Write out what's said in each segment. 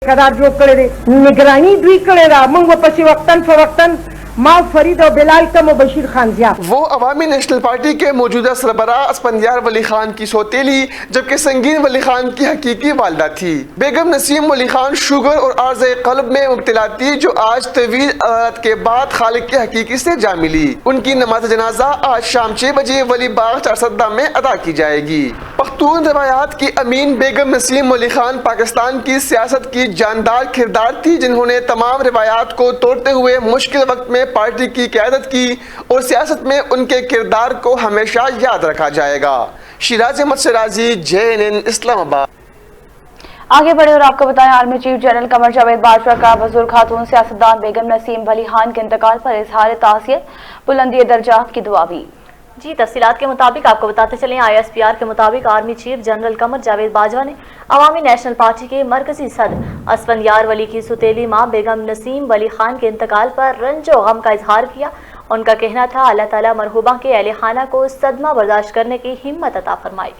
करार जो करे निगरानी दुई करेगा मंग पसी वक्तन फवक्तन माँ फरीद और बिलाल कम और बशीर खान जिया। वो अवामी नेशनल पार्टी के मौजूदा सरबराह अस्फंदियार वली खान की सौतेली जबकि संगीन वली खान की हकीकी वालदा थी। बेगम नसीम वली खान शुगर और आर्ज़े क़ल्ब में मुब्तला थी जो आज तवील अदालत के बाद खालिक के हकीकी से जा मिली। उनकी नमाज जनाजा आज शाम 6 बजे वली बाग चारसदा में अदा की जाएगी। पख्तून रवायात की अमीन बेगम नसीम वली खान पाकिस्तान की सियासत की जानदार किरदार थी जिन्होंने तमाम रवायात को तोड़ते हुए मुश्किल वक्त में पार्टी की क़यादत की और सियासत में उनके किरदार को हमेशा याद रखा जाएगा। शिराज अहमद सिराजी, JNN इस्लामाबाद। आगे बढ़े और आपको बताएं, army chief general Qamar Javed Bajwa का बुजुर्ग खातून सियासतदान बेगम नसीम वली खान के इंतकाल पर इजहार ताज़ियत, बुलंदी दर्जात की दुआ भी। जी तफसीलात के मुताबिक आपको बताते चलें, ISPR के मुताबिक army chief general Qamar Javed Bajwa ने अवामी नेशनल पार्टी के मरकजी सदर असफंदियार वली की सुतेली माँ बेगम नसीम वली खान के इंतकाल पर रंजो गम का इजहार किया। उनका कहना था अल्लाह ताला मरहूबा के अहले खाना को सदमा बर्दाश्त करने की हिम्मत अता फरमाए।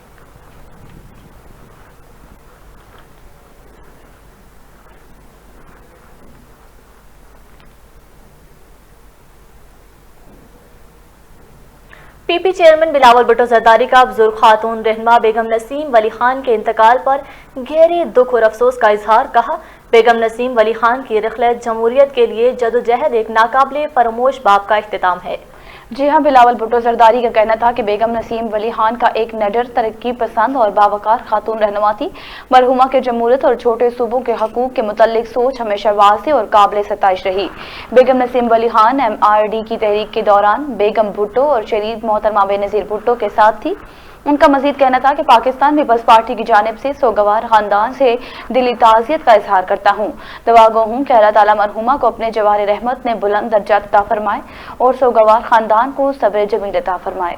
PP चेयरमैन बिलावल भुट्टो जरदारी का बुजुर्ग खातून रहनुमा बेगम नसीम वली खान के इंतकाल पर गहरे दुख और अफसोस का इजहार। कहा, बेगम नसीम वली खान की रिखलत जमहूरियत के लिए जदोजहद एक नाकाबिले फरमोश बाब का इख्तिताम है। जी हाँ, बिलावल भुट्टो जरदारी का कहना था कि बेगम नसीम वली खान का एक निडर, तरक्की पसंद और बावकार खातून रहनुमा थी। मरहुमा के जमहूरियत और छोटे सूबों के हकूक के मुतल्लिक सोच हमेशा वाज़ेह और काबिल सताइश रही। बेगम नसीम वली खान MRD की तहरीक के दौरान बेगम भुट्टो और शरीफ मोहतरमा बेनज़ीर भुट्टो के साथ थी। उनका मजीद कहना था कि पाकिस्तान पीपल्स पार्टी की जानिब से सोगवार खानदान से दिली ताज़ियत का इजहार करता हूँ। दुआ गो हूँ कि अल्लाह ताला मरहुमा को अपने जवाहर रहमत में बुलंद दर्जात अता फरमाए और सोगवार खानदान को सब्र जमील अता फरमाए।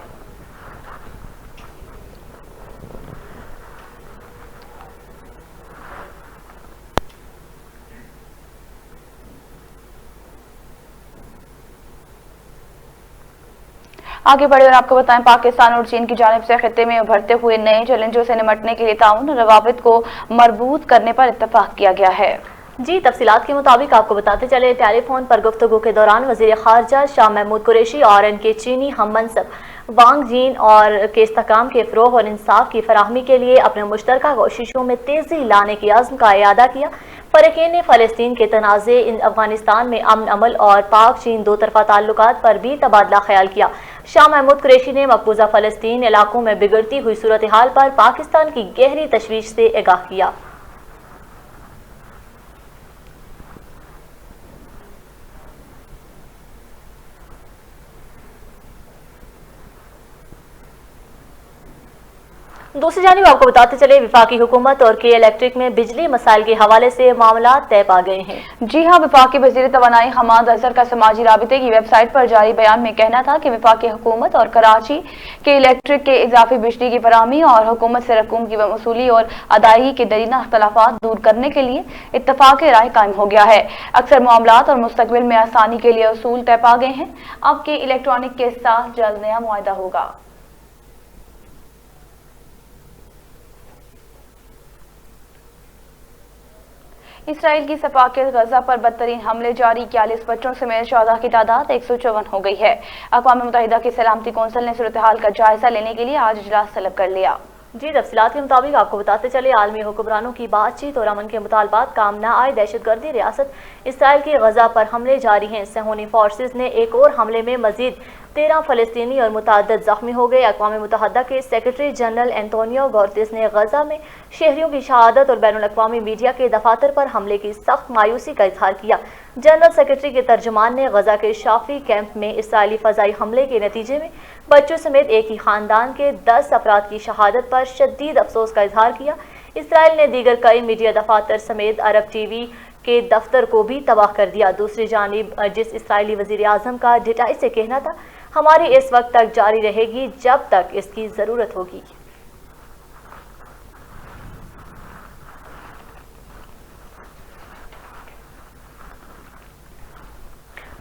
आगे बढ़े और आपको बताएं, पाकिस्तान और चीन की जानिब से खित्ते में उभरते हुए नए चैलेंजों से निपटने के लिए ताउन रवाबित को मजबूत करने पर इत्तफाक किया गया है। जी तफसीलात के मुताबिक आपको बताते चले, टेलीफोन पर गुफ्तगू के दौरान वज़ीर ख़ारजा शाह महमूद कुरैशी और इनके चीनी हम मनसब वांग जीन और के इस्तेहकाम के फ़रोग़ और इंसाफ की फराहमी के लिए अपने मुश्तरका कोशिशों में तेज़ी लाने की आज़्म का इयादा किया। फ़रीक़ैन ने फ़लस्तीन के तनाज़े, अफ़गानिस्तान में अमन अमल और पाक चीन दो तरफ़ा ताल्लुकात पर भी तबादला ख्याल किया। शाह महमूद कुरैशी ने मकबूजा फ़लस्तीन इलाकों में बिगड़ती हुई सूरत हाल पर पाकिस्तान की गहरी तशवीश से आगाह किया। दूसरी जानिब आपको बताते चले, विफाकी हुकूमत और के इलेक्ट्रिक में बिजली मसाइल के हवाले से मामला तय पा गए हैं। जी हाँ, विफाकी वज़ीर तवानाई हमाद अजहर का समाजी राबिते की वेबसाइट पर जारी बयान में कहना था कि विफाकी हुकूमत और कराची के इलेक्ट्रिक के इजाफी बिजली की फराहमी और हुकूमत से रकूम की वसूली और अदायगी के दरीना अख्तलाफात दूर करने के लिए इत्तफाक राय कायम हो गया है। अक्सर मामलात और मुस्तकबिल में आसानी के लिए उसूल तय पा गए हैं। अब के इलेक्ट्रॉनिक के साथ जल्द नया मुआहदा होगा। इसराइल की सफाकियत गजा पर बदतरीन हमले जारी, 41 बच्चों समेत 14 की तादाद 154 हो गई है। अक़वाम मुत्तहिदा की सलामती कौंसिल ने सूरत हाल का जायजा लेने के लिए आज इजलास तलब कर लिया। जी तफसीलात के मुताबिक आपको बताते चले, आलमी हुक्मरानों की बातचीत और अमन के मुतालबात काम न आए। दहशतगर्दी रियासत इसराइल की गजा पर हमले जारी हैं। सहूनी फोर्सेस ने एक और हमले में मजीद 13 फ़लस्तीनी और मुतअद्दिद ज़ख्मी हो गए। अक़वाम मुत्तहिदा के सेक्रेटरी जनरल एंटोनियो गुतेरेस ने गजा में शहरियों की शहादत और बैनुल अक़वामी मीडिया के दफातर पर हमले की सख्त मायूसी का इजहार किया। जनरल सेक्रेटरी के तर्जुमान ने गजा के शाफी कैंप में इसराइली फ़ज़ाई हमले के नतीजे में बच्चों समेत एक ही ख़ानदान के 10 अफराद की शहादत पर शदीद अफसोस का इजहार किया। इसराइल ने दीगर कई मीडिया दफातर समेत अरब TV के दफ्तर को भी तबाह कर दिया। दूसरी जानिब जिस इसराइली वज़ीर आज़म का डिटाई से कहना था, हमारी इस वक्त तक जारी रहेगी जब तक इसकी ज़रूरत होगी।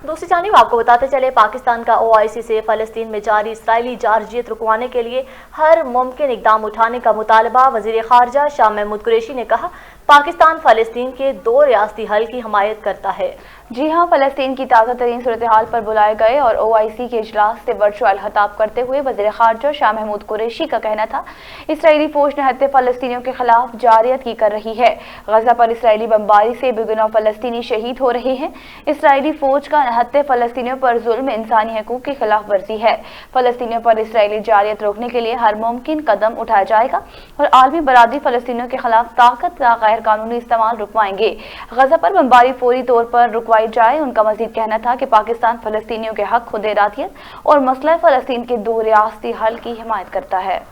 दूसरी जानिब आपको बताते चले, पाकिस्तान का OIC से फ़लस्तीन में जारी इसराइली जारजियत रुकवाने के लिए हर मुमकिन इकदाम उठाने का मुतालबा। वज़ीर ख़ारजा शाह महमूद कुरैशी ने कहा, पाकिस्तान फ़लस्तीन के 2 रियासती हल की हमायत करता है। जी हां, फ़लस्तीन की ताज़ा तरीन सूरत हाल पर बुलाए गए और OIC के इजलास से वर्चुअल खिताब करते हुए वज़ीर ख़ारजा शाह महमूद कुरैशी का कहना था, इसराइली फ़ौज निहत्थे फ़लस्तीनियों के खिलाफ जारियत की कर रही है। गज़ा पर इसराइली बमबारी से बेगुनाह फ़लस्तीनी शहीद हो रहे हैं। इसराइली फ़ौज का निहत्थे फ़लस्तीनियों पर जुल्म इंसानी हकूक़ की खिलाफ वर्जी है। फ़लस्तीनियों पर इसराइली जारियत रोकने के लिए हर मुमकिन कदम उठाया जाएगा और आलमी बरादरी फ़लस्तीनियों के खिलाफ ताकत का गैर कानूनी इस्तेमाल रुकवाएंगे। गज़ा पर बमबारी फौरी तौर पर रुकवाई जाए। उनका मजीद कहना था कि पाकिस्तान फ़लस्तीनियों के हक, खुद इरादियत और मसला फ़लस्तीन के 2 रियासती हल की हिमायत करता है।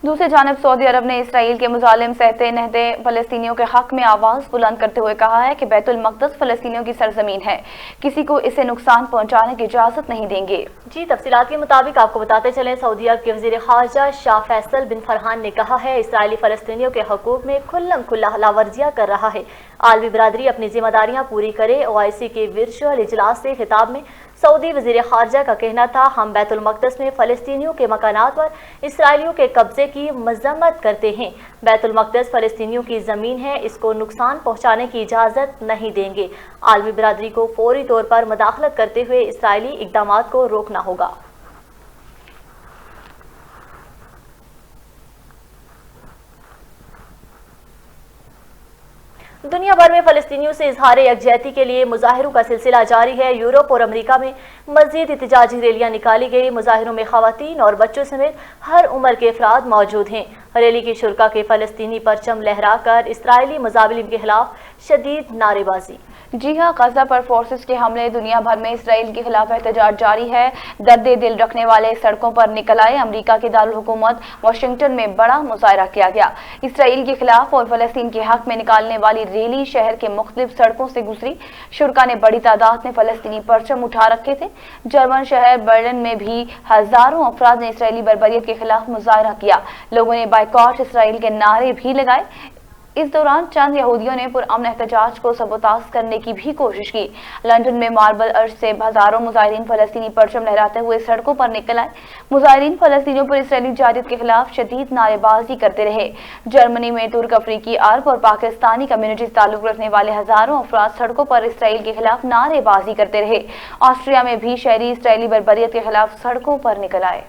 दूसरी जानब सऊदी अरब ने इसराइल के मुजालिम सहते नहते फ़लस्तीनियों के हक में आवाज़ बुलंद करते हुए कहा है कि बैतुल मक़दस फ़लस्तीनियों की सरजमीन है, किसी को इसे नुकसान पहुँचाने की इजाज़त नहीं देंगे। जी, तफसीलात के मुताबिक आपको बताते चलें, सऊदी अरब के वज़ीर ख़ारजा शाह फैसल बिन फरहान ने कहा है, इसराइली फ़लस्तीनियों के हकूक़ में खुल्लम खुल्ला हलावर्जियाँ कर रहा है। आलमी बरादरी अपनी जिम्मेदारियाँ पूरी करे। OIC के वर्चुअल इजलास से खिताब में सऊदी वज़ीर ख़ारजा का कहना था, हम बैतुल मक़दस में फ़लस्तीनियों के मकानात पर इसराइलियों के कब्ज़े की मज़म्मत करते हैं। बैतुल मक़दस फ़लस्तीनियों की ज़मीन है, इसको नुकसान पहुँचाने की इजाज़त नहीं देंगे। आलमी बरादरी को फ़ौरी तौर पर मुदाखलत करते हुए इसराइली इक़दामात को रोकना होगा। दुनिया भर में फ़लस्तीनियों से इजहार यकजहती के लिए मुजाहिरों का सिलसिला जारी है। यूरोप और अमेरिका में मज़ीद एहतजाजी रैलियाँ निकाली गई। मुजाहिरों में ख़वातीन और बच्चों समेत हर उम्र के अफराद मौजूद हैं। रैली के शुरका के फ़लस्तीनी परचम लहरा कर इसराइली मुज़ालिम के खिलाफ शदीद नारेबाजी। जी हाँ, गज़ा पर फोर्सेस के हमले, दुनिया भर में इसराइल के खिलाफ एहतजाज जारी है। दर्द दिल रखने वाले सड़कों पर निकल आए। अमरीका के दारुल हुकूमत वाशिंगटन में बड़ा मुजाहरा किया गया। इसराइल के खिलाफ और फ़लस्तीन के हक में निकालने वाली रैली शहर के मुख्तलिफ सड़कों से गुजरी। शुरका ने बड़ी तादाद में फ़लस्तीनी परचम उठा रखे थे। जर्मन शहर बर्लिन में भी हजारों अफराद ने इसराइली बर्बरियत के खिलाफ मुजाहरा किया। लोगों ने बायकॉट इसराइल के नारे भी लगाए। इस दौरान चंद यहूदियों ने पुरअमन एहतजाज को सबोताज करने की भी कोशिश की। लंदन में मार्बल अर्श से हजारों मुजाहिरीन फ़लस्तीनी परचम लहराते हुए सड़कों पर निकल आए। मुजाहिरीन फ़लस्तीनियों पर इसराइली जारियत के खिलाफ शदीद नारेबाजी करते रहे। जर्मनी में तुर्क, अफ्रीकी, अरब और पाकिस्तानी कम्युनिटी से ताल्लुक रखने वाले हजारों अफराद सड़कों पर इसराइल के खिलाफ नारेबाजी करते रहे। ऑस्ट्रिया में भी शहरी इसराइली बर्बरियत के खिलाफ सड़कों पर निकल आए।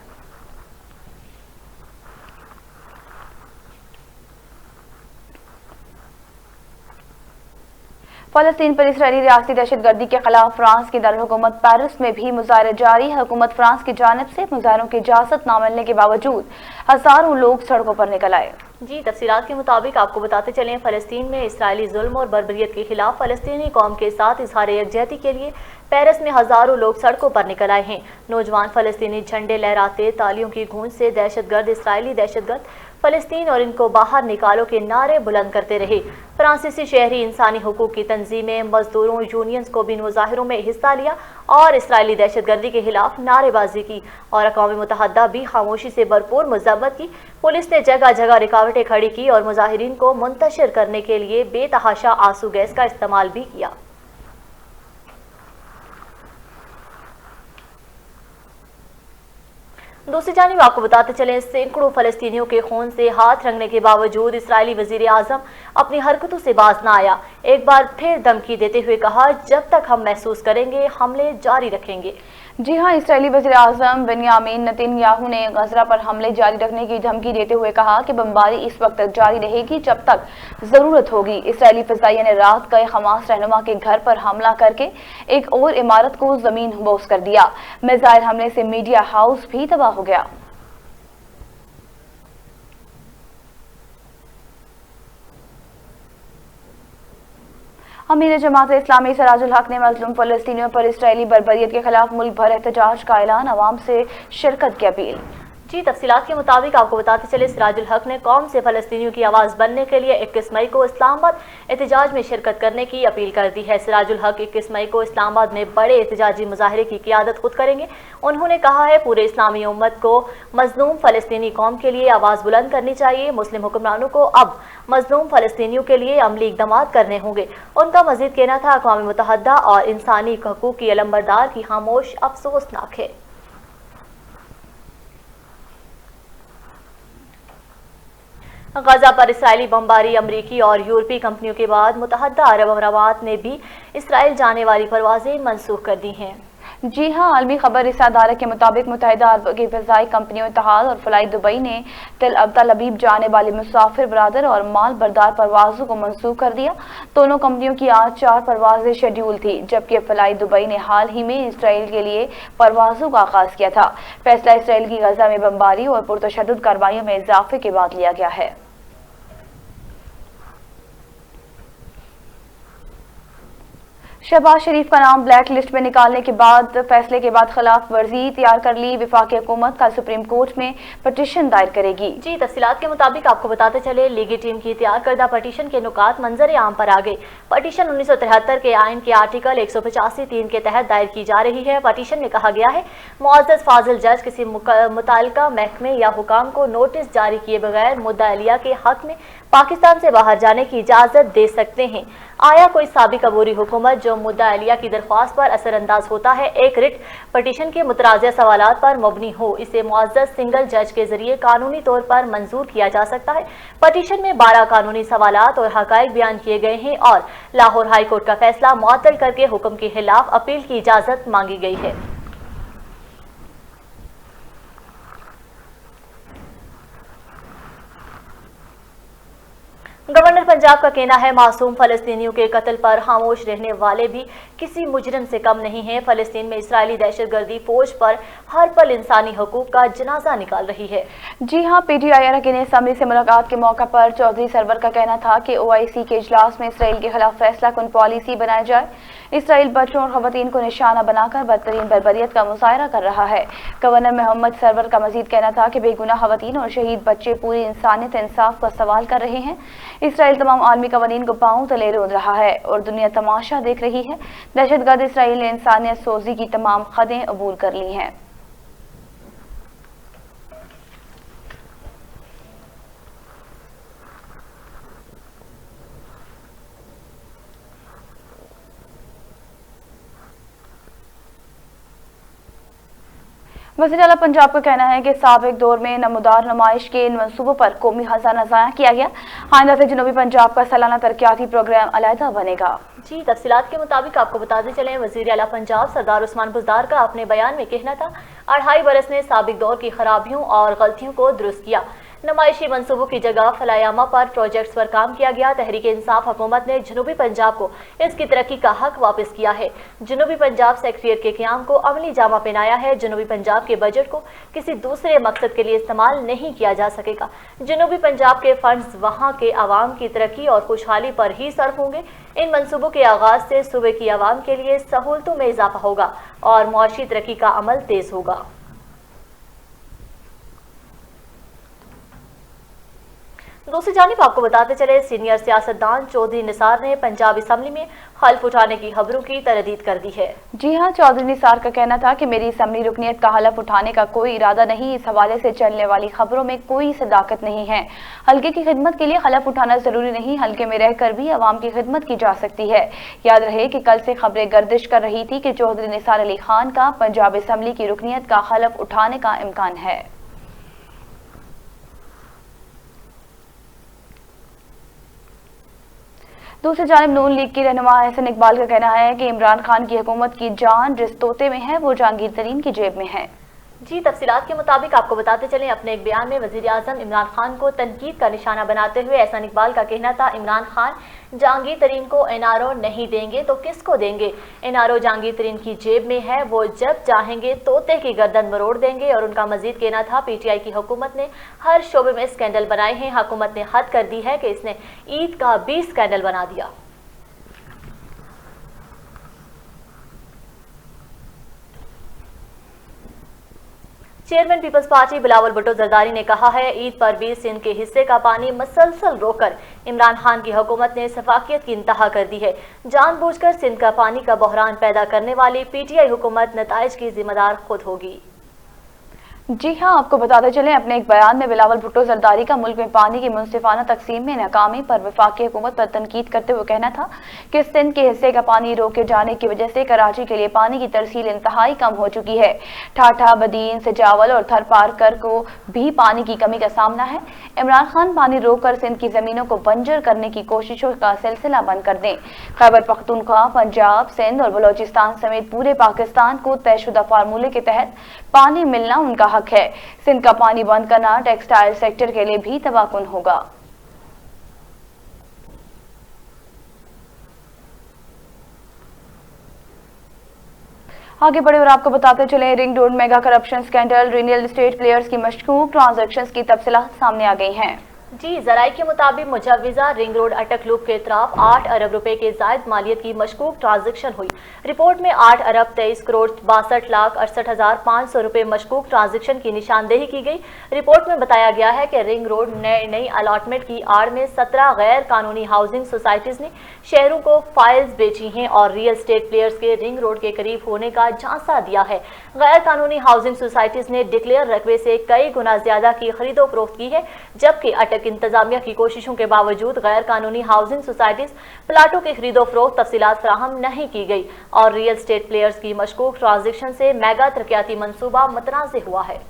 फ़लस्तीन पर इसराइली रियासती दहशतगर्दी के खिलाफ फ्रांस की दारुलहुकूमत पेरिस में भी मुजाहरे जारी है। हुकूमत फ्रांस की जानिब से मुजाहरों की इजाज़त न मिलने के बावजूद हजारों लोग सड़कों पर निकल आए। जी, तफसीलात के मुताबिक आपको बताते चलें, फ़लस्तीन में इसराइली जुल्म और बर्बरियत के खिलाफ फ़लस्तीनी कौम के साथ इजहार यकजहती के लिए पेरिस में हजारों लोग सड़कों पर निकल आए हैं। नौजवान फ़लस्तीनी झंडे लहराते, तालियों की गूंज से दहशतगर्द, इसराइली दहशतगर्द, फ़लस्तीन और इनको बाहर निकालो के नारे बुलंद करते रहे। फ्रांसीसी शहरी इंसानी हुकूक की तंजीमें, मजदूरों, यूनियंस को भी मुजाहिरों में हिस्सा लिया और इसराइली दहशतगर्दी के खिलाफ नारेबाजी की और अक़वाम मुत्तहिदा भी खामोशी से भरपूर मज़म्मत की। पुलिस ने जगह जगह रुकावटें खड़ी की और मुजाहिरीन को मुंतशिर करने के लिए बेतहाशा आंसू गैस का इस्तेमाल भी किया। दूसरी जानिब आपको बताते चलें, सैकड़ों फ़लस्तीनियों के खून से हाथ रंगने के बावजूद इसराइली वज़ीर आज़म अपनी हरकतों से बाज न आया। एक बार फिर धमकी देते हुए कहा, जब तक हम महसूस करेंगे हमले जारी रखेंगे। जी हाँ, इसराइली वज़ीर आज़म बेंयामीन नेतन्याहू ने गज़ा पर हमले जारी रखने की धमकी देते हुए कहा कि बमबारी इस वक्त तक जारी रहेगी जब तक ज़रूरत होगी। इसराइली फ़ज़ाइया ने रात गए हमास रहनुमा के घर पर हमला करके एक और इमारत को ज़मीन बोस कर दिया। मिसाइल हमले से मीडिया हाउस भी तबाह हो गया। अमीर जमात इस्लामी सिराजुल हक ने मजलूम फ़लस्तीनियों पर इसराइली बर्बरियत के खिलाफ मुल्क भर एहतजाज का ऐलान, अवाम से शिरकत की अपील। जी, तफसीलात के मुताबिक आपको बताते चले, सिराजुल हक ने कौम से फ़लस्तीनियों की आवाज़ बनने के लिए 21 मई को इस्लामाबाद एहतजाज में शिरकत करने की अपील कर दी है। सिराजुल हक 21 मई को इस्लामाबाद में बड़े एहतजाजी मुजाहरे की क़ियादत खुद करेंगे। उन्होंने कहा है, पूरे इस्लामी उम्मत को मजलूम फ़लस्तीनी कौम के लिए आवाज़ बुलंद करनी चाहिए। मुस्लिम हुक्मरानों को अब मजलूम फ़लस्तीनियों के लिए अमली इक़दाम करने होंगे। उनका मज़ीद कहना था, अक़वाम मुत्तहिदा और इंसानी हकूक़ की अलंबरदार की खामोश अफसोसनाक है। गजा पर इसराइली बमबारी अमरीकी और यूरोपीय कंपनियों के बाद मुत्तहदा अरब अमारात ने भी इसराइल जाने वाली परवाजें मनसूख कर दी हैं। जी हां, आलमी खबर इदारे के मुताबिक मुत्तहिदा अरब की फ़िज़ाई कंपनियों इत्तेहाद और फ्लाई दुबई ने तल अबीब जाने वाले मुसाफिर बरादर और माल बरदार परवाज़ों को मनसूख कर दिया। दोनों कंपनियों की आज 4 परवाजें शेड्यूल थी, जबकि फ्लाई दुबई ने हाल ही में इसराइल के लिए परवाज़ों का आगाज़ किया था। फैसला इसराइल की गजा में बमबारी और पुरतशद्दुद कार्रवाइयों में इजाफे के बाद लिया गया है। शहबाज शरीफ का नाम ब्लैक लिस्ट में निकालने के बाद फैसले के बाद खिलाफ वर्जी तैयार कर ली वफाकी हुकूमत कल सुप्रीम कोर्ट में पटिशन दायर करेगी। जी, तफसीलात के मुताबिक आपको बताते चले, लीगी टीम की तैयार करदा पटिशन के नुकात मंजर आम पर आ गए। पटिशन 1973 के आइन के आर्टिकल 185(3) के तहत दायर की जा रही है। पटिशन में कहा गया है, मुअज़्ज़ज़ फाजिल जज किसी मुताल्लिका महकमे या हुकाम को नोटिस जारी किए बगैर मुद्दा अलिया के हक में पाकिस्तान से बाहर जाने की इजाज़त दे सकते हैं। आया कोई साबिक अबूरी हुकूमत जो मुद्दा अलिया की दरख्वास्त पर असरअंदाज होता है, एक रिट पटिशन के मुतराज़िया सवालात पर मबनी हो, इसे मुअज़्ज़ज़ सिंगल जज के जरिए कानूनी तौर पर मंजूर किया जा सकता है। पटिशन में 12 कानूनी सवालात और हक़ाइक़ बयान किए गए हैं और लाहौर हाई कोर्ट का फैसला मुअत्तल करके हुक्म के खिलाफ अपील की इजाज़त मांगी गई है। गवर्नर पंजाब का कहना है, मासूम फलस्तीनियों के कत्ल पर खामोश रहने वाले भी किसी मुजरिम से कम नहीं हैं। फलस्तीन में इसराइली दहशतगर्दी फौज पर हर पल इंसानी हकूक का जनाजा निकाल रही है। जी हां, PTI अरकान असम्बली से मुलाकात के मौका पर चौधरी सरवर का कहना था कि OIC के इजलास में इसराइल के खिलाफ फैसला कुन पॉलिसी बनाई जाए। इसराइल बच्चों और खवातीन को निशाना बनाकर बदतरीन बर्बरियत का मुजाहरा कर रहा है। गवर्नर मोहम्मद सरवर का मजीद कहना था कि बेगुनाह खवातीन और शहीद बच्चे पूरी इंसानियत इंसाफ का सवाल कर रहे हैं। इसराइल तमाम आलमी कवानीन को पांव तले रोंद रहा है और दुनिया तमाशा देख रही है। दहशतगर्द इसराइल ने इंसानियत सोजी की तमाम खदें अबूल कर ली हैं। वज़ीर आला पंजाब का कहना है कि साबिक दौर में नमूदार नुमाइश के इन मनसूबों पर कौमी खजाना ज़ाया किया गया। आइंदा से जनूबी पंजाब का सालाना तरक्याती प्रोग्राम अलहदा बनेगा। जी, तफसीलात के मुताबिक आपको बताते चलें, वज़ीर आला पंजाब सरदार उस्मान बुज़दार का अपने बयान में कहना था, 2.5 बरस ने साबिक दौर की खराबियों और गलतियों को दुरुस्त किया। नुमाइशी मनसूबों की जगह फलायामा पर प्रोजेक्ट्स पर काम किया गया। तहरीक इंसाफ हुकूमत ने जनूबी पंजाब को इसकी तरक्की का हक वापस किया है। जनूबी पंजाब सेक्रेटेरिएट के क़याम को अमली जामा पहनाया है। जनूबी पंजाब के बजट को किसी दूसरे मकसद के लिए इस्तेमाल नहीं किया जा सकेगा। जनूबी पंजाब के फंड्स वहाँ के आवाम की तरक्की और खुशहाली पर ही सर्फ होंगे। इन मनसूबों के आगाज से सूबे की आवाम के लिए सहूलतों में इजाफा होगा और मुआशी तरक्की का अमल तेज होगा। दूसरी जानिब आपको बताते चले, सीनियर सियासतदान चौधरी निसार ने पंजाब असम्बली में हल्फ उठाने की खबरों की तरदीद कर दी है। जी हां, चौधरी निसार का कहना था कि मेरी असम्बली रुकनियत का हल्फ उठाने का कोई इरादा नहीं। इस हवाले से चलने वाली खबरों में कोई सदाकत नहीं है। हल्के की खिदमत के लिए हल्फ उठाना जरूरी नहीं, हल्के में रहकर भी अवाम की खिदमत की जा सकती है। याद रहे कि कल से खबरें गर्दिश कर रही थी कि चौधरी निसार अली खान का पंजाब असम्बली की रुकनियत का हल्फ उठाने का इम्कान है। दूसरी जानिब नून लीग की रहनुमा एहसन इकबाल का कहना है कि इमरान खान की हुकूमत की जान जिस तोते में है वो जहांगीर तरीन की जेब में है। जी, तफसीलात के मुताबिक आपको बताते चलें, अपने एक बयान में वज़ीर आज़म इमरान खान को तनकीद का निशाना बनाते हुए एहसन इकबाल का कहना था, इमरान खान जहांगीर तरीन को NRO नहीं देंगे तो किसको देंगे? NRO जहांगीर तरीन की जेब में है, वो जब चाहेंगे तोते की गर्दन मरोड़ देंगे। और उनका मजीद कहना था, PTI की हुकूमत ने हर शोबे में स्कैंडल बनाए हैं। हुकूमत ने हद कर दी है कि इसने ईद का भी स्कैंडल बना दिया। चेयरमैन पीपल्स पार्टी बिलावल भुट्टो जरदारी ने कहा है, ईद पर भी सिंध के हिस्से का पानी मसलसल रोककर इमरान खान की हुकूमत ने सफाकियत की इंतहा कर दी है। जानबूझकर सिंध का पानी का बहरान पैदा करने वाली PTI हुकूमत नताइज की जिम्मेदार खुद होगी। जी हां, आपको बताते चलें, अपने एक बयान में बिलावल भुट्टो जरदारी का मुल्क में पानी की मुनसिफाना तकसीम में नाकामी पर वफाकी हुकूमत पर तनकीद करते हुए कहना था कि सिंध के हिस्से का पानी रोके जाने की वजह से कराची के लिए पानी की तरसील इंतहाई कम हो चुकी है। ठाठा, बदीन, सजावल और थर पारकर को भी पानी की कमी का सामना है। इमरान खान पानी रोककर सिंध की जमीनों को बंजर करने की कोशिशों का सिलसिला बंद कर दें। खैबर पख्तूनख्वा, पंजाब, सिंध और बलोचिस्तान समेत पूरे पाकिस्तान को तयशुदा फार्मूले के तहत पानी मिलना उनका हक है। सिंध का पानी बंद करना टेक्सटाइल सेक्टर के लिए भी तबाहकुन होगा। आगे बढ़े और आपको बताते चले, ring road mega corruption scandal, real estate players की मशकूक ट्रांजैक्शंस की तफसीलात सामने आ गई हैं। जी, जराये के मुताबिक मुजव्विजा रिंग रोड अटक लूप के तरफ 8 अरब रुपए के जायद मालियत की मशकूक ट्रांजेक्शन हुई। रिपोर्ट में 8 अरब 23 करोड़ 62 लाख 68,500 रुपए मशकूक ट्रांजेक्शन की निशानदेही की गई। रिपोर्ट में बताया गया है कि रिंग रोड नई अलॉटमेंट की आड़ में 17 गैर कानूनी हाउसिंग सोसाइटीज ने शहरों को फाइल्स बेची हैं और रियल एस्टेट प्लेयर्स के रिंग रोड के करीब होने का झांसा दिया है। गैर कानूनी हाउसिंग सोसाइटीज ने डिक्लेयर रकबे से कई गुना ज्यादा की खरीदो फरोख्त की है, जबकि अटक इंतजामिया की कोशिशों के बावजूद गैर कानूनी हाउसिंग सोसाइटीज प्लाटों की खरीदो फरोख्त तफसीलात फराहम नहीं की गई और रियल एस्टेट प्लेयर्स की मशकूक ट्रांजेक्शन से मेगा तरक्याती मंसूबा मतनाज़ हुआ है।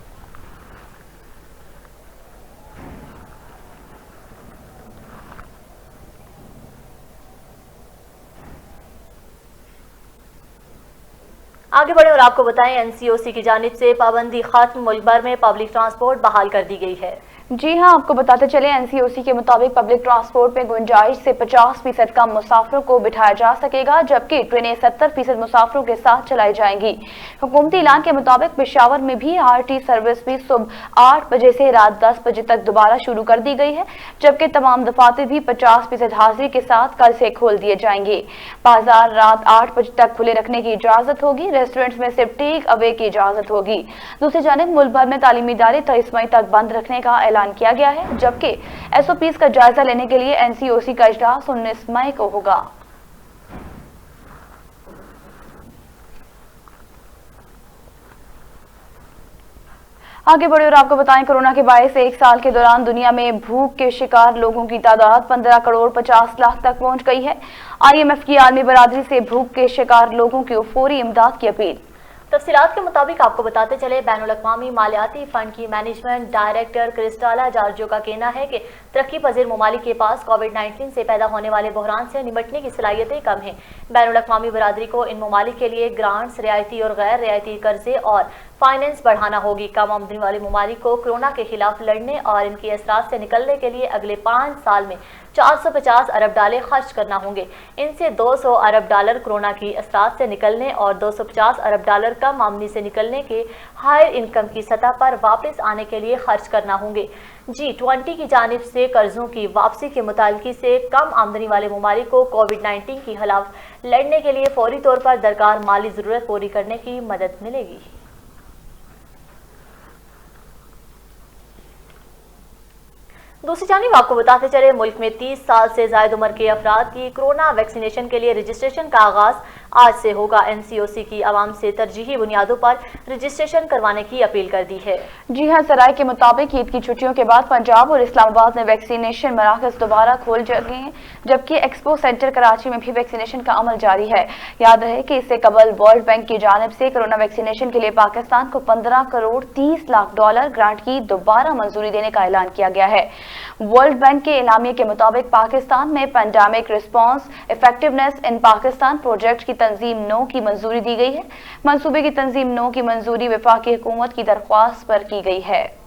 आगे बढ़े और आपको बताएं, एनसीओसी की जानिब से पाबंदी खत्म, मुल्क भर में पब्लिक ट्रांसपोर्ट बहाल कर दी गई है। जी हां, आपको बताते चले, एनसीओसी के मुताबिक पब्लिक ट्रांसपोर्ट में गुंजाइश से 50% कम मुसाफिरों को बिठाया जा सकेगा, जबकि ट्रेनें 70% मुसाफिरों के साथ चलाई जाएंगी। हुकूमती ऐलान के मुताबिक पेशावर में भी आरटी सर्विस भी सुबह 8 बजे से रात 10 बजे तक दोबारा शुरू कर दी गई है, जबकि तमाम दफातर भी 50% हाजिरी के साथ कल से खोल दिए जाएंगे। बाजार रात 8 बजे तक खुले रखने की इजाजत होगी। रेस्टोरेंट्स में सिर्फ टेक अवे की इजाजत होगी। दूसरी जानिब मुल्क भर में तालीमी इदारे 23 मई तक बंद रखने का ऐलान किया गया है, जबकि एसओपीज का जायजा लेने के लिए एनसीओसी का इजलास 19 मई को होगा। आगे बढ़े और आपको बताएं, कोरोना के बायस एक साल के दौरान दुनिया में भूख के शिकार लोगों की तादाद 15 करोड़ 50 लाख तक पहुंच गई है। आईएमएफ की आलमी बरादरी से भूख के शिकार लोगों की फौरी इमदाद की अपील। तफसीलात के मुताबिक आपको बताते चले, बैनुल-अक़वामी मालियाती फंड की मैनेजमेंट डायरेक्टर क्रिस्टाला जार्जो का कहना है कि तरक्की पजीर ममालिक के पास कोविड-19 से पैदा होने वाले बहरान से निपटने की सलाहियतें कम हैं। बैनुल-अक़वामी बरादरी को इन ममालिक के लिए ग्रांट्स, रियायती और गैर रियायती कर्जे और फाइनेंस बढ़ाना होगी। कम आमदनी वाले ममालिक को कोरोना के खिलाफ लड़ने और इनके असरात से निकलने के लिए अगले 5 साल में 450 अरब डॉलर खर्च करना होंगे। इनसे 200 अरब डॉलर कोरोना की असरात से निकलने और 250 अरब डॉलर कम आमदनी से निकलने के हायर इनकम की सतह पर वापस आने के लिए खर्च करना होंगे। G20 की जानिब से कर्जों की वापसी के मुताल्लिकी से कम आमदनी वाले ममालिक को कोविड-19 के खिलाफ लड़ने के लिए फौरी तौर पर दरकार माली जरूरत पूरी करने की मदद मिलेगी। दूसरी जानिब आपको बताते चले, मुल्क में 30 साल से ज्यादा उम्र के अफराद की कोरोना वैक्सीनेशन के लिए रजिस्ट्रेशन का आगाज आज से होगा। एनसीओसी की आवाम से तरजीही बुनियादों पर रजिस्ट्रेशन करवाने की अपील कर दी है। जी हां, सराय के मुताबिक ईद की छुट्टियों के बाद पंजाब और इस्लामाबाद में वैक्सीनेशन मराकज दोबारा खोल गए हैं, जबकि एक्सपो सेंटर कराची में भी वैक्सीनेशन का अमल जारी है। याद रहे कि इससे कबल वर्ल्ड बैंक की जानिब से कोरोना वैक्सीनेशन के लिए पाकिस्तान को 15 करोड़ 30 लाख डॉलर ग्रांट की दोबारा मंजूरी देने का ऐलान किया गया है। वर्ल्ड बैंक के एलामिये के मुताबिक पाकिस्तान में पैंडेमिक रिस्पांस इफेक्टिवनेस इन पाकिस्तान प्रोजेक्ट की तंजीम 9 की मंजूरी दी गई है। मंसूबे की तंजीम 9 की मंजूरी वफाकी हुकूमत की दरख्वास्त पर की गई है।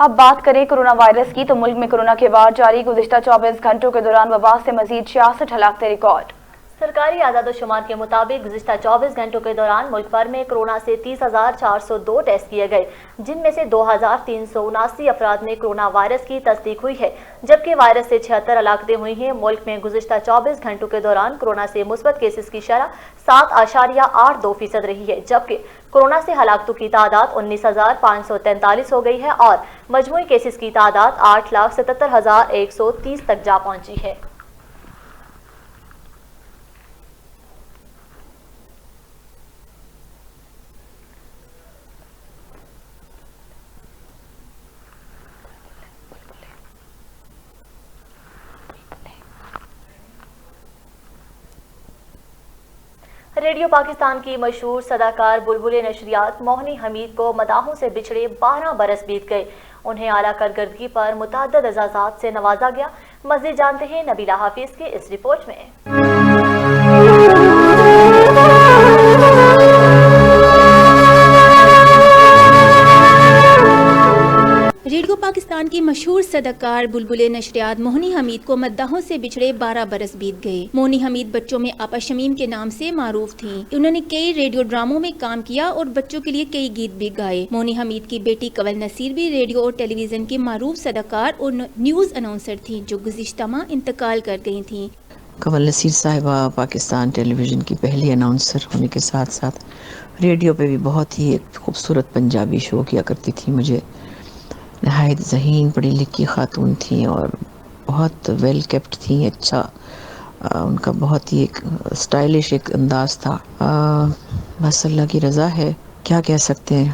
अब बात करें कोरोना वायरस की, तो मुल्क में कोरोना के बाद जारी गुज़िश्ता 24 घंटों के दौरान वबा से मजीद 66 हलाकतें रिकॉर्ड। सरकारी आदाद-ओ-शुमार के मुताबिक गुज़िश्ता 24 घंटों के दौरान मुल्क भर में कोरोना से 30,402 टेस्ट किए गए, जिनमें से 2,379 अफराद में कोरोना वायरस की तस्दीक हुई है, जबकि वायरस से 76 हलाकतें हुई हैं। मुल्क में गुज़िश्ता 24 घंटों के दौरान कोरोना से मुस्बत केसेस की शरह 7.82% रही है, जबकि कोरोना से हलाकतों की तादाद 19,543 हो गई है और मजमूई केसेस की तादाद 8,77,130 तक जा पहुंची है। ریڈیو پاکستان کی مشہور صداکار بلبل نشریات موہنی حمید کو مداحوں سے بچھڑے 12 برس بیت گئے. انہیں اعلیٰ کارکردگی پر متعدد اعزازات سے نوازا گیا. مزید جانتے ہیں نبیلہ حافظ کی اس رپورٹ میں. ریڈیو پاکستان کی مشہور صداکار بلبل نشریات موہنی حمید کو مداحوں سے بچھڑے 12 برس بیت گئے. موہنی حمید بچوں میں آپا شمیم کے نام سے معروف تھیں. انہوں نے کئی ریڈیو ڈراموں میں کام کیا اور بچوں کے لیے کئی گیت بھی گائے. موہنی حمید کی بیٹی کنول نصیر بھی ریڈیو اور ٹیلی ویژن کی معروف صداکار اور نیوز اناؤنسر تھیں جو گزشتہ ماہ انتقال کر گئی تھیں. کنول نصیر صاحبہ پاکستان ٹیلی ویژن کی پہلی اناؤنسر ہونے کے ساتھ ساتھ ریڈیو پہ بھی بہت ہی ایک خوبصورت پنجابی شو کیا کرتی تھی. مجھے نہایت ذہین پڑھی لکھی خاتون تھیں اور بہت ویل کیپٹ تھیں. اچھا ان کا بہت ہی ایک اسٹائلش ایک انداز تھا. بس اللہ کی رضا ہے، کیا کہہ سکتے ہیں.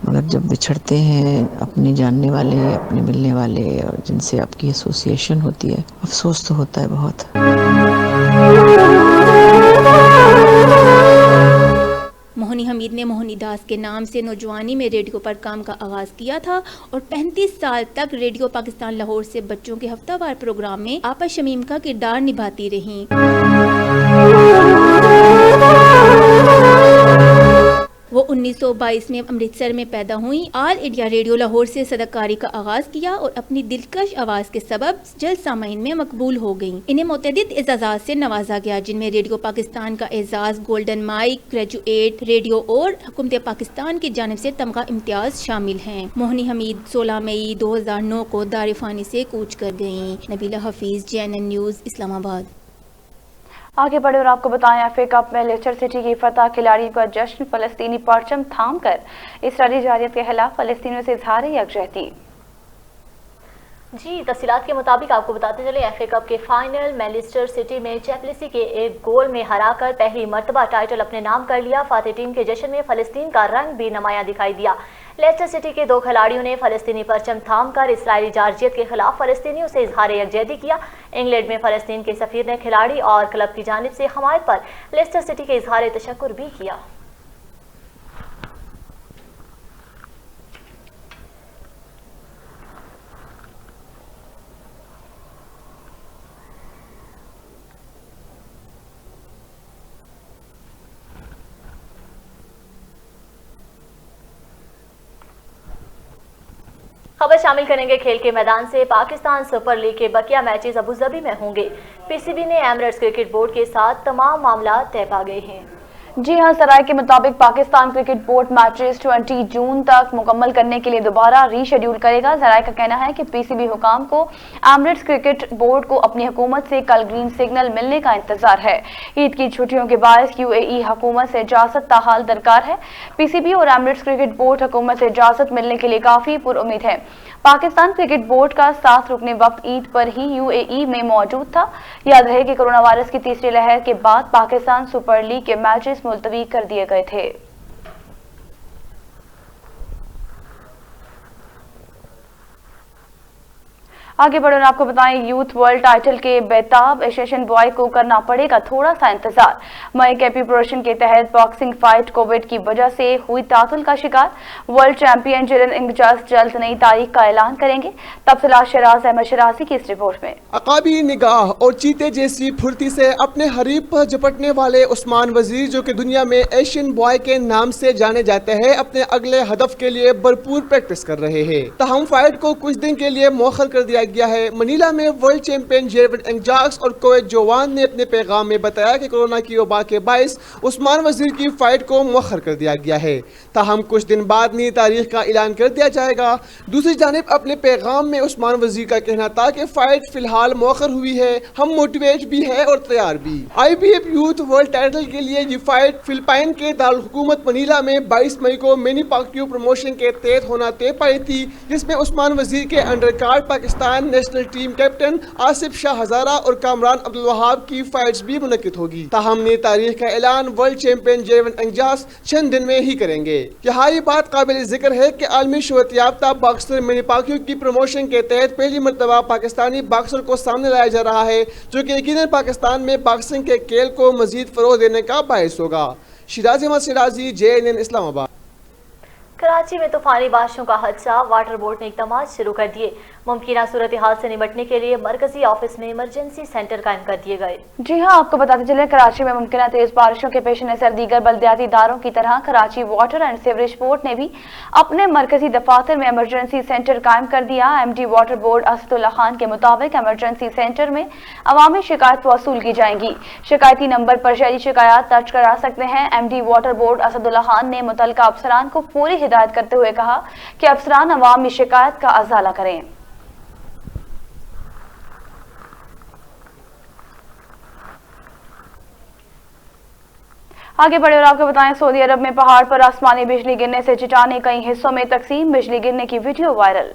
مگر جب بچھڑتے ہیں اپنے جاننے والے، اپنے ملنے والے اور جن سے آپ کی ایسوسیشن ہوتی ہے، افسوس تو ہوتا ہے بہت. موہنی حمید نے موہنی داس کے نام سے نوجوانی میں ریڈیو پر کام کا آغاز کیا تھا اور 35 سال تک ریڈیو پاکستان لاہور سے بچوں کے ہفتہ وار پروگرام میں آپا شمیم کا کردار نبھاتی رہیں. وہ 1922 میں امرتسر میں پیدا ہوئیں. آل انڈیا ریڈیو لاہور سے صداکاری کا آغاز کیا اور اپنی دلکش آواز کے سبب جلد سامعین میں مقبول ہو گئیں. انہیں متعدد اعزازات سے نوازا گیا جن میں ریڈیو پاکستان کا اعزاز، گولڈن مائک، گریجویٹ ریڈیو اور حکومت پاکستان کی جانب سے تمغہ امتیاز شامل ہیں. موہنی حمید 16 مئی 2009 کو دار فانی سے کوچ کر گئیں. نبیلہ حفیظ، JNN نیوز، اسلام آباد. آگے بڑھے اور آپ کو بتائیں ایف اے کپ میں لیسٹر سٹی کی فتح، کھلاڑیوں کا جشن، فلسطینی پرچم تھام کر اسرائیلی جارحیت کے خلاف فلسطینیوں سے اظہار یکجہتی. جی تفصیلات کے مطابق آپ کو بتاتے چلے ایف اے کپ کے فائنل میں لیسٹر سٹی میں چیپلیسی کے ایک گول میں ہرا کر پہلی مرتبہ ٹائٹل اپنے نام کر لیا. فاتح ٹیم کے جشن میں فلسطین کا رنگ بھی نمایاں دکھائی دیا. لیسٹر سٹی کے 2 کھلاڑیوں نے فلسطینی پرچم تھام کر اسرائیلی جارحیت کے خلاف فلسطینیوں سے اظہار یکجہتی کیا. انگلینڈ میں فلسطین کے سفیر نے کھلاڑی اور کلب کی جانب سے حمایت پر لیسٹر سٹی کے اظہار تشکر بھی کیا. خبر شامل کریں گے کھیل کے میدان سے. پاکستان سپر لیگ کے بقیہ میچز ابوظہبی میں ہوں گے. پی سی بی نے ایمریٹس کرکٹ بورڈ کے ساتھ تمام معاملات طے پا گئے ہیں. جی ہاں، سرائے کے مطابق پاکستان کرکٹ بورڈ میچز 20 جون تک مکمل کرنے کے لیے دوبارہ ری شیڈیول کرے گا. ذرائع کا کہنا ہے کہ پی سی بی حکام کو ایمریٹس کرکٹ بورڈ کو اپنی حکومت سے کل گرین سگنل ملنے کا انتظار ہے. عید کی چھٹیوں کے باعث UAE حکومت سے اجازت تاحال درکار ہے. پی سی بی اور ایمریٹس کرکٹ بورڈ حکومت سے اجازت ملنے کے لیے کافی پر امید ہے. پاکستان کرکٹ بورڈ کا 7 رکن وقت عید پر ہی UAE میں موجود تھا. یاد رہے کہ کرونا وائرس کی تیسری لہر کے بعد پاکستان سپر لیگ کے میچز ملتوی کر دیے گئے تھے. آگے بڑھیں اور آپ کو بتائیں یوتھ ورلڈ ٹائٹل کے بیتاب ایشین بوائے کو کرنا پڑے گا تھوڑا سا انتظار. مئی کیپی پروڈکشن کے تحت باکسنگ فائٹ کووڈ کی وجہ سے ہوئی تعطل کا شکار. ورلڈ چیمپئن جلن انگجاز جلد نئی تاریخ کا اعلان کریں گے. تفصیلات شراز احمد شرازی کی اس رپورٹ میں. عقابی نگاہ اور چیتے جیسی پھرتی سے اپنے حریف پر جھپٹنے والے عثمان وزیر، جو کہ دنیا میں ایشین بوائے کے نام سے جانے جاتے ہیں، اپنے اگلے ہدف کے لیے بھرپور پریکٹس کر رہے ہیں. تاہم فائٹ کو کچھ دن کے لیے مؤخر کر دیا گیا ہے. منیلا میں ورلڈ چیمپئن جیرون انگجاکس اور کویت جوان نے اپنے پیغام میں بتایا کہ کورونا کی وبا کے باعث عثمان وزیر کی فائٹ کو مؤخر کر دیا گیا ہے. تاہم کچھ دن بعد نئی تاریخ کا اعلان کر دیا جائے گا. دوسری جانب اپنے پیغام میں عثمان وزیر کا کہنا تھا کہ فائٹ فی الحال مؤخر ہوئی ہے، ہم موٹیویٹ بھی ہے اور تیار بھی. IBF یوتھ ورلڈ ٹائٹل کے لیے یہ فائٹ فلپائن کے دارالحکومت منیلا میں 22 مئی کو مینی پاکیو پروموشن کے تحت ہونا طے پائی تھی، جس میں عثمان وزیر کے انڈر کارڈ پاکستان دوران نیشنل ٹیم کیپٹن آصف شاہ ہزارہ اور کامران عبدالوہاب کی فائٹس بھی منعقد ہوگی. تاہم نئی تاریخ کا اعلان ورلڈ چیمپئن جیون انجاس چند دن میں ہی کریں گے. یہاں یہ بات قابل ذکر ہے کہ عالمی شہرت یافتہ باکسر منی پاکیو کی پروموشن کے تحت پہلی مرتبہ پاکستانی باکسر کو سامنے لایا جا رہا ہے، جو کہ یقیناً پاکستان میں باکسنگ کے کھیل کو مزید فروغ دینے کا باعث ہوگا. شیراز احمد شیرازی، JNN اسلام آباد. کراچی میں طوفانی بارشوں کا خدشہ، واٹر بورڈ نے اقدامات شروع کر دیے. ممکنہ صورتحال سے نمٹنے کے لیے مرکزی آفس میں ایمرجنسی سینٹر قائم کر دیے گئے. جی ہاں، آپ کو بتاتے چلیں کراچی میں ممکنہ تیز بارشوں کے پیش نظر دیگر بلدیاتی اداروں کی طرح Karachi water and sewerage board نے بھی اپنے مرکزی دفاتر میں ایمرجنسی سینٹر قائم کر دیا. MD واٹر بورڈ اسد اللہ خان کے مطابق ایمرجنسی سینٹر میں عوامی شکایت وصول کی جائیں گی. شکایتی نمبر پر شہری شکایات درج کرا سکتے ہیں. MD واٹر بورڈ اسد اللہ خان نے متعلقہ افسران کو پوری ہدایت کرتے ہوئے کہا کہ افسران عوامی شکایت کا ازالہ کریں. آگے بڑھے اور آپ کو بتائیں، سعودی عرب میں پہاڑ پر آسمانی بجلی گرنے سے چٹانیں کئی حصوں میں تقسیم، بجلی گرنے کی ویڈیو وائرل.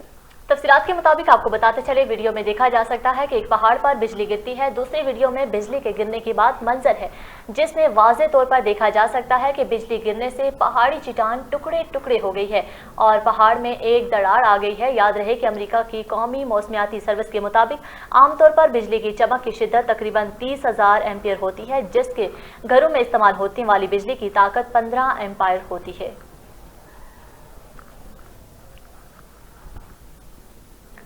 تفصیلات کے مطابق آپ کو بتاتے چلے، ویڈیو میں دیکھا جا سکتا ہے کہ ایک پہاڑ پر بجلی گرتی ہے. دوسری ویڈیو میں بجلی کے گرنے کے بعد منظر ہے جس میں واضح طور پر دیکھا جا سکتا ہے کہ بجلی گرنے سے پہاڑی چٹان ٹکڑے ٹکڑے ہو گئی ہے اور پہاڑ میں ایک دراڑ آ گئی ہے. یاد رہے کہ امریکہ کی قومی موسمیاتی سروس کے مطابق عام طور پر بجلی کی چمک کی شدت تقریباً 30,000 ایمپیئر ہوتی ہے، جس کے گھروں میں استعمال ہونے والی بجلی کی طاقت 15 ایمپائر ہوتی ہے.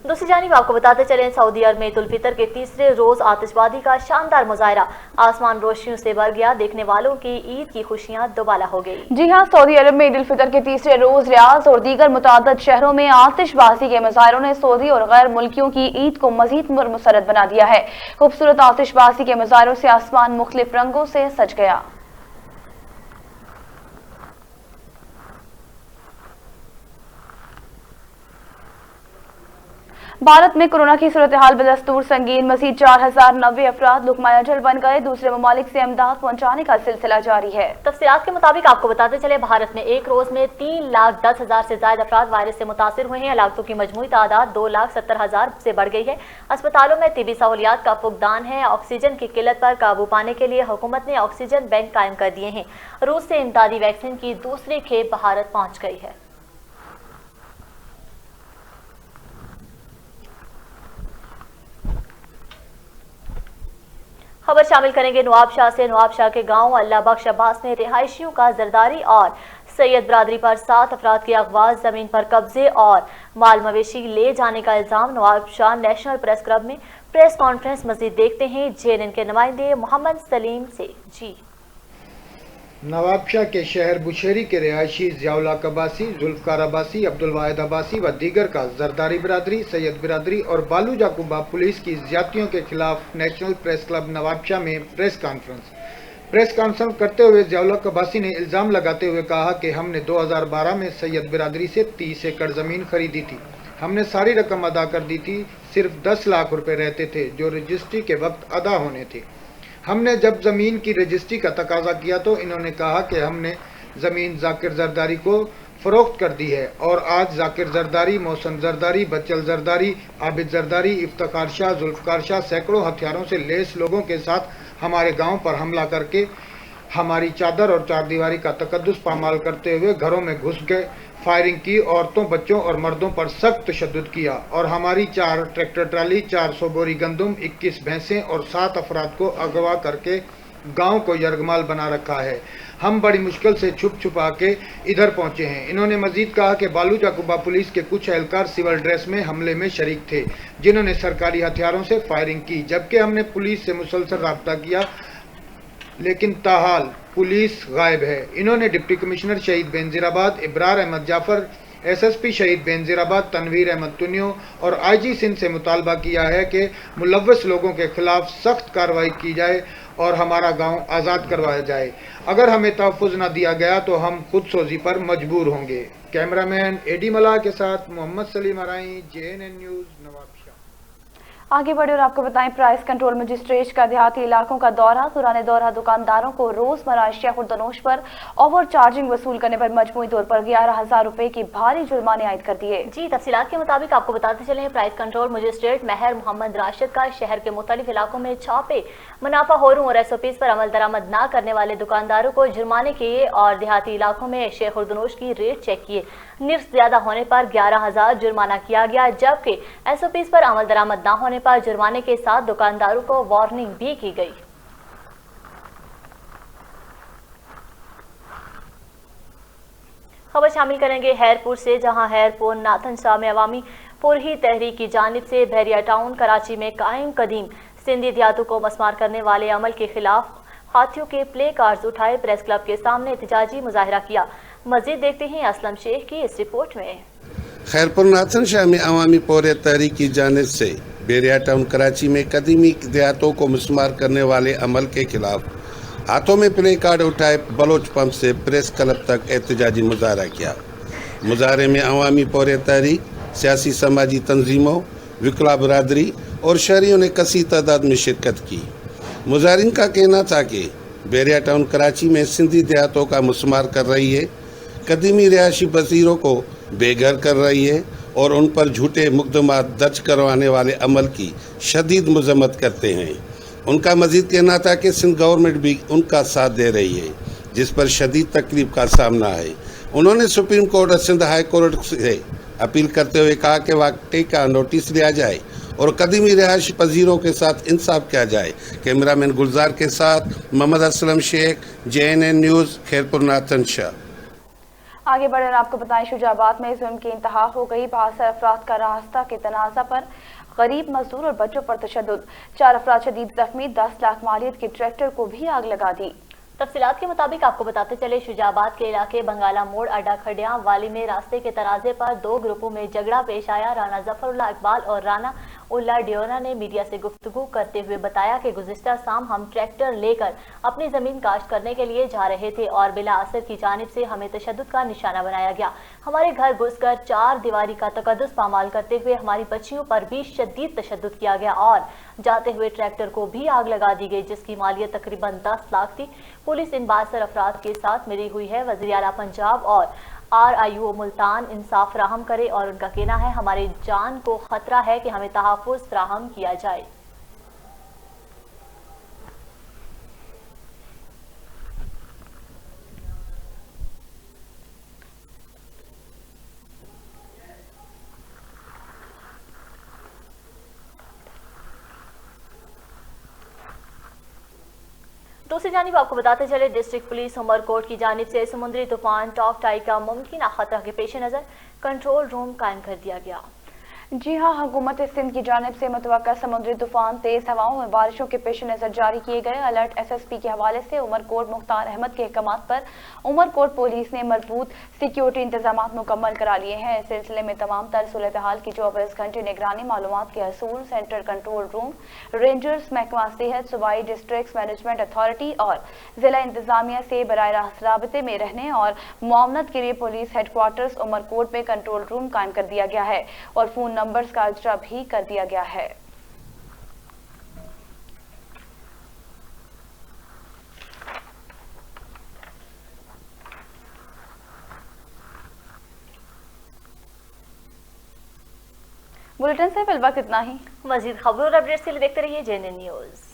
دوسری جانب آپ کو بتاتے چلیں، سعودی عرب میں عید الفطر کے تیسرے روز آتش بازی کا شاندار مظاہرہ، آسمان روشنیوں سے بھر گیا، دیکھنے والوں کی عید کی خوشیاں دوبالا ہو گئی. جی ہاں، سعودی عرب میں عید الفطر کے تیسرے روز ریاض اور دیگر متعدد شہروں میں آتش بازی کے مظاہروں نے سعودی اور غیر ملکیوں کی عید کو مزید مسرت بنا دیا ہے. خوبصورت آتش بازی کے مظاہروں سے آسمان مختلف رنگوں سے سج گیا. بھارت میں کورونا کی صورتحال بدستور سنگین، مزید 4090 افراد لقمہ اجل بن گئے. دوسرے ممالک سے امداد پہنچانے کا سلسلہ جاری ہے. تفصیلات کے مطابق آپ کو بتاتے چلے، بھارت میں ایک روز میں 3,10,000 سے زائد افراد وائرس سے متاثر ہوئے ہیں. ہلاکتوں کی مجموعی تعداد 2,70,000 سے بڑھ گئی ہے. اسپتالوں میں طبی سہولیات کا فقدان ہے. آکسیجن کی قلت پر قابو پانے کے لیے حکومت نے آکسیجن بینک قائم کر دیے ہیں. روس سے امدادی ویکسین کی دوسری کھیپ بھارت پہنچ گئی ہے. خبر شامل کریں گے نواب شاہ سے. نواب شاہ کے گاؤں اللہ بخش عباس میں رہائشیوں کا زرداری اور سید برادری پر 7 افراد کے اغوا، زمین پر قبضے اور مال مویشی لے جانے کا الزام. نواب شاہ نیشنل پریس کلب میں پریس کانفرنس. مزید دیکھتے ہیں JNN کے نمائندے محمد سلیم سے. جی، نواب شاہ کے شہر بشیری کے رہائشی ضیاء الحق عباسی، ذوالفقار عباسی، عبدالواحد عباسی و دیگر کا زرداری برادری، سید برادری اور بالو جاکوبہ پولیس کی زیادتیوں کے خلاف نیشنل پریس کلب نواب شاہ میں پریس کانفرنس کرتے ہوئے ضیاء الحق عباسی نے الزام لگاتے ہوئے کہا کہ ہم نے 2012 میں سید برادری سے 30 ایکڑ زمین خریدی تھی. ہم نے ساری رقم ادا کر دی تھی. صرف 10 لاکھ روپے رہتے تھے جو رجسٹری کے وقت ادا ہونے تھے. ہم نے جب زمین کی رجسٹری کا تقاضا کیا تو انہوں نے کہا کہ ہم نے زمین ذاکر زرداری کو فروخت کر دی ہے اور آج ذاکر زرداری، محسن زرداری، بچل زرداری، عابد زرداری، افتخار شاہ، ذوالفقار شاہ سینکڑوں ہتھیاروں سے لیس لوگوں کے ساتھ ہمارے گاؤں پر حملہ کر کے ہماری چادر اور چار دیواری کا تقدس پامال کرتے ہوئے گھروں میں گھس گئے، فائرنگ کی، عورتوں، بچوں اور مردوں پر سخت تشدد کیا اور ہماری 4 ٹریکٹر ٹرالی، 400 بوری گندم، 21 بھینسیں اور 7 افراد کو اغوا کر کے گاؤں کو یرغمال بنا رکھا ہے. ہم بڑی مشکل سے چھپ چھپا کے ادھر پہنچے ہیں. انہوں نے مزید کہا کہ بالو جاکوبہ پولیس کے کچھ اہلکار سول ڈریس میں حملے میں شریک تھے جنہوں نے سرکاری ہتھیاروں سے فائرنگ کی، جبکہ ہم نے پولیس سے مسلسل رابطہ کیا لیکن تاحال پولیس غائب ہے. انہوں نے ڈپٹی کمشنر شہید بینظیر آباد ابرار احمد جعفر، SSP شہید بینظیر آباد تنویر احمد تنیو اور IG سندھ سے مطالبہ کیا ہے کہ ملوث لوگوں کے خلاف سخت کارروائی کی جائے اور ہمارا گاؤں آزاد کروایا جائے. اگر ہمیں تحفظ نہ دیا گیا تو ہم خود سوزی پر مجبور ہوں گے. کیمرہ مین AD ملا کے ساتھ محمد سلیم ارائیں، JNN نیوز، نواب شاہ. आगे बढ़े और आपको बताएं, प्राइस कंट्रोल मजिस्ट्रेट का देहाती इलाकों का दौरा। दौरान दौरा दुकानदारों को रोजमर्रा अशिया खुर्दनोश पर ओवर चार्जिंग वसूल करने पर मजमूई तौर पर 11,000 रुपए की भारी जुर्माने आयद कर दिए। जी, तफसीलात के मुताबिक आपको बताते चले हैं, प्राइस कंट्रोल मजिस्ट्रेट महर मोहम्मद राशिद का शहर के मुख्तलिफ इलाकों में छापे मुनाफाखोरों और SOPs पर अमल दरामद न करने वाले दुकानदारों को जुर्माने किए और देहाती इलाकों में अशिया खुर्दनोश की रेट चेक किए। निर्स ज्यादा होने पर 11,000 जुर्माना किया गया, जबकि SOPs पर अमल दरामद न होने पर जुर्माने के साथ दुकानदारों को वार्निंग भी की गई। खबर शामिल करेंगे हैरपुर से, जहां हैरपुर नाथन शाह में अवामी पुरही तहरीक की जानिब से बहरिया टाउन कराची में कायम कदीम सिंधी देहातों को मस्मार करने वाले अमल के खिलाफ हाथियों के प्ले कार्ड्स उठाए, प्रेस क्लब के सामने एहतजाजी मुजाहिरा किया। मजीद देखते हैं असलम शेख की इस रिपोर्ट में। खैरपुर नाथन शाह में अवामी पुरही तहरीक की जानिब से बहरिया टाउन कराची में कदीमी देहातों को मस्मार करने वाले अमल के खिलाफ हाथों में प्ले कार्ड उठाए बलोच पंप से प्रेस क्लब तक एहतजाजी मुजाहरा किया। मुजाहरे में अवामी पुरही तहरीक, सियासी समाजी तंजीमों, विकला बरादरी और शहरियों ने कसी तादाद में शिरकत की। मुजाहरीन का कहना था कि बहरिया टाउन कराची में सिंधी देहातों का मस्मार कर रही है, कदीमी रिहायशी बसीरों को बेघर कर रही है और उन पर झूठे मुकदमा दर्ज करवाने वाले अमल की शदीद मजम्मत करते हैं। उनका मजीद कहना था कि सिंध गवर्नमेंट भी उनका साथ दे रही है, जिस पर शदीद तकलीफ का सामना है। उन्होंने सुप्रीम कोर्ट और सिंध हाई कोर्ट से अपील करते हुए कहा कि वाकई का नोटिस लिया जाए और कदीमी रिहायशी पजीरों के साथ इंसाफ किया जाए। कैमरामैन गुलजार के साथ मोहम्मद असलम शेख, JNN न्यूज़, खैरपुर नाथन शाह। आगे बढ़कर आपको बताएं, शुजाबाद में जुल्म की इंतहा हो गई। 72 अफराद का रास्ता के तनाज़ा पर गरीब मजदूर और बच्चों पर तशद्दुद। 4 अफराद शदीद जख्मी, 10 लाख मालियत के ट्रैक्टर को भी आग लगा दी। तफसीलात के मुताबिक आपको बताते चले, शुजाबाद के इलाके बंगाला मोड़ अड्डा खडिया वाली में रास्ते के तराजे पर 2 ग्रुपों में झगड़ा पेश आया। राना जफरुल्लाह इकबाल और राना उल्ला डियोना ने मीडिया से गुफ्तगू करते हुए बताया कि गुज़िश्ता शाम हम ट्रैक्टर लेकर अपनी ज़मीन काश्त करने के लिए जा रहे थे और बिला असर की जानिब से हमें तशद्दुद का निशाना बनाया गया। हमारे घर घुसकर 4 दीवारी का तकद्दुस पामाल करते हुए हमारी बच्चियों पर भी शदीद तशद्दुद किया गया और जाते हुए ट्रैक्टर को भी आग लगा दी गई, जिसकी मालियत तकरीबन 10 लाख थी। पुलिस इन 72 अफराद के साथ मिली हुई है। वज़ीर आला पंजाब और RIO मुल्तान इंसाफ फराहम करे और उनका कहना है हमारी जान को खतरा है कि हमें तहफ़्फ़ुज़ फराहम किया जाए। दूसरी जानिब आपको बताते चले, डिस्ट्रिक्ट पुलिस उमरकोट की जानिब से समुद्री तूफान टॉकटाई का मुमकिन खतरा के पेश नज़र कंट्रोल रूम कायम कर दिया गया। जी हाँ, हुकूमत सिंध की जानिब से मुतवक्का समुद्री तूफान, तेज हवाओं में बारिशों के पेश नज़र जारी किए गए अलर्ट। SSP के हवाले से उमरकोट मुख्तार अहमद के अहकामात पर उमरकोट पुलिस ने मजबूत सिक्योरिटी इंतजाम मुकम्मल करा लिए हैं। इस सिलसिले में तमाम तर सूरत हाल की 24 घंटे निगरानी, मालूमात के हसूल सेंटर कंट्रोल रूम, रेंजर्स, महकमा सेहत, सूबाई डिस्ट्रिक्ट मैनेजमेंट अथॉरिटी और जिला इंतजामिया से बराह रास्त राबते में रहने और मुआवनत के लिए पुलिस हेडक्वार्टर्स उमरकोट में कंट्रोल रूम कायम कर दिया गया है और फोन नंबर्स का इजरा भी कर दिया गया है। बुलेटिन से फिलहाल इतना ही। मजीद खबरों और अपडेट्स के लिए देखते रहिए JNN न्यूज़।